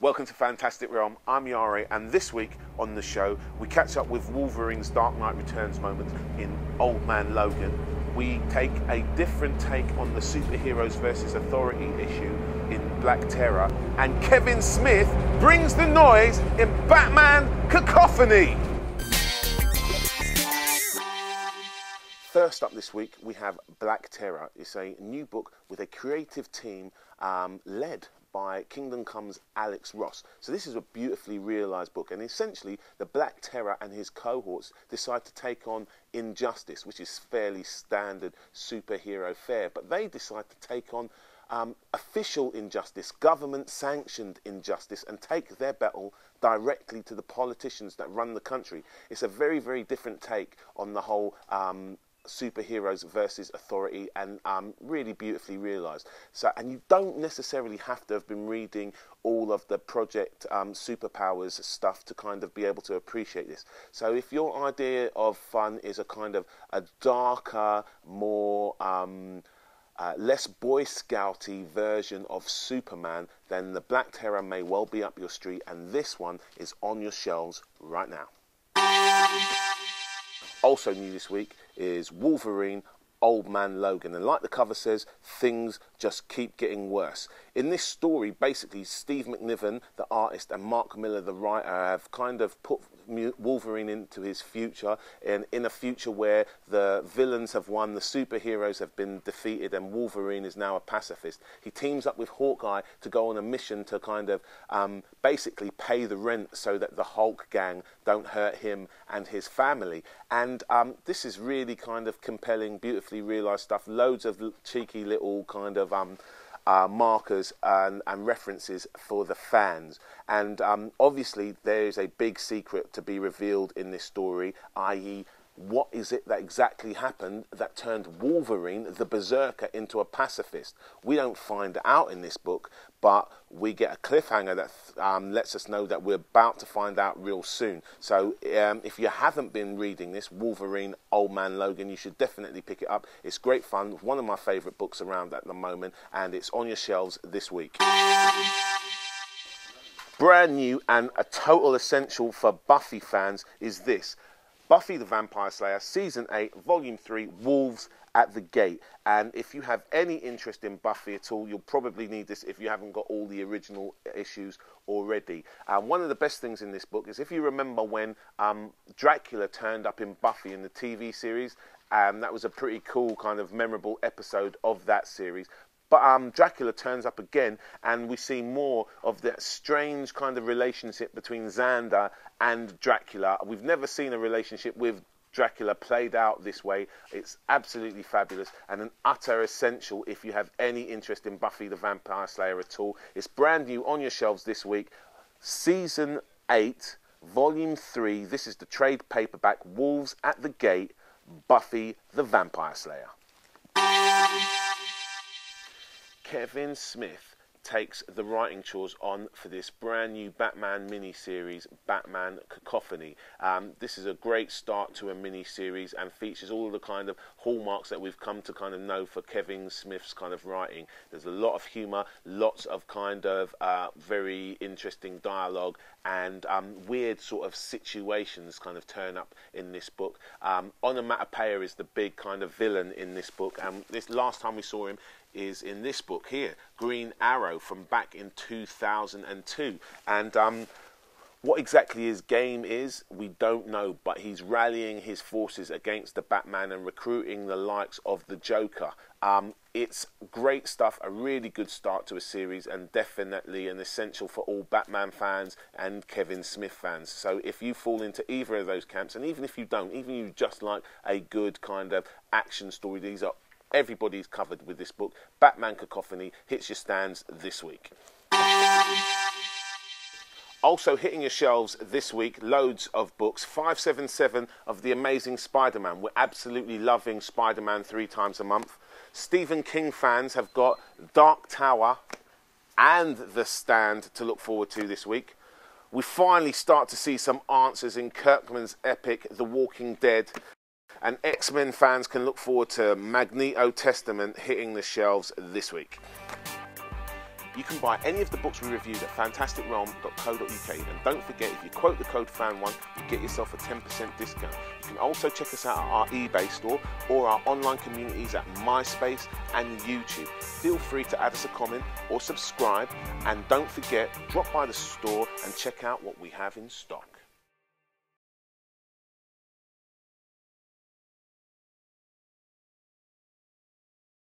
Welcome to Fantastic Realm. I'm Iyare, and this week on the show we catch up with Wolverine's Dark Knight Returns moment in Old Man Logan. We take a different take on the superheroes versus authority issue in Black Terror, and Kevin Smith brings the noise in Batman Cacophony. First up this week we have Black Terror. It's a new book with a creative team led by Kingdom Come's Alex Ross. So this is a beautifully realised book, and essentially the Black Terror and his cohorts decide to take on injustice, which is fairly standard superhero fare, but they decide to take on official injustice, government-sanctioned injustice, and take their battle directly to the politicians that run the country. It's a very, very different take on the whole superheroes versus authority, and really beautifully realised. So, and you don't necessarily have to have been reading all of the Project Superpowers stuff to kind of be able to appreciate this. So if your idea of fun is a kind of a darker, more less Boy Scouty version of Superman, then the Black Terror may well be up your street, and this one is on your shelves right now. Also new this week is Wolverine, Old Man Logan, and like the cover says, things just keep getting worse. In this story, basically, Steve McNiven, the artist, and Mark Miller, the writer, have kind of put Wolverine into his future, and in a future where the villains have won, the superheroes have been defeated, and Wolverine is now a pacifist. He teams up with Hawkeye to go on a mission to kind of basically pay the rent so that the Hulk gang don't hurt him and his family. And this is really kind of compelling, beautifully realised stuff, loads of cheeky little kind of markers and references for the fans. And obviously there is a big secret to be revealed in this story, i.e. what is it that exactly happened that turned Wolverine, the berserker, into a pacifist? We don't find out in this book, but we get a cliffhanger that lets us know that we're about to find out real soon. So if you haven't been reading this, Wolverine, Old Man Logan, you should definitely pick it up. It's great fun, one of my favourite books around at the moment, and it's on your shelves this week. Brand new and a total essential for Buffy fans is this. Buffy the Vampire Slayer, Season 8, Volume 3, Wolves at the Gate. And if you have any interest in Buffy at all, you'll probably need this if you haven't got all the original issues already. One of the best things in this book is, if you remember when Dracula turned up in Buffy in the TV series, that was a pretty cool kind of memorable episode of that series. But Dracula turns up again, and we see more of that strange kind of relationship between Xander and Dracula. We've never seen a relationship with Dracula played out this way. It's absolutely fabulous and an utter essential if you have any interest in Buffy the Vampire Slayer at all. It's brand new on your shelves this week. Season 8, Volume 3. This is the trade paperback, Wolves at the Gate, Buffy the Vampire Slayer. Kevin Smith takes the writing chores on for this brand new Batman mini-series, Batman Cacophony. This is a great start to a mini-series and features all the kind of hallmarks that we've come to kind of know for Kevin Smith's kind of writing. There's a lot of humour, lots of kind of very interesting dialogue, and weird sort of situations kind of turn up in this book. Onomatopoeia is the big kind of villain in this book, and this last time we saw him is in this book here, Green Arrow, from back in 2002. And what exactly his game is, we don't know, but he's rallying his forces against the Batman and recruiting the likes of the Joker. It's great stuff, a really good start to a series, and definitely an essential for all Batman fans and Kevin Smith fans. So if you fall into either of those camps, and even if you don't, even you just like a good kind of action story, these are everybody's covered with this book. Batman Cacophony hits your stands this week. Also hitting your shelves this week, loads of books. 577 of The Amazing Spider-Man. We're absolutely loving Spider-Man 3 times a month. Stephen King fans have got Dark Tower and The Stand to look forward to this week. We finally start to see some answers in Kirkman's epic The Walking Dead. And X-Men fans can look forward to Magneto Testament hitting the shelves this week. You can buy any of the books we reviewed at fantasticrealm.co.uk, and don't forget, if you quote the code FAN1, you get yourself a 10% discount. You can also check us out at our eBay store or our online communities at MySpace and YouTube. Feel free to add us a comment or subscribe, and don't forget, drop by the store and check out what we have in stock.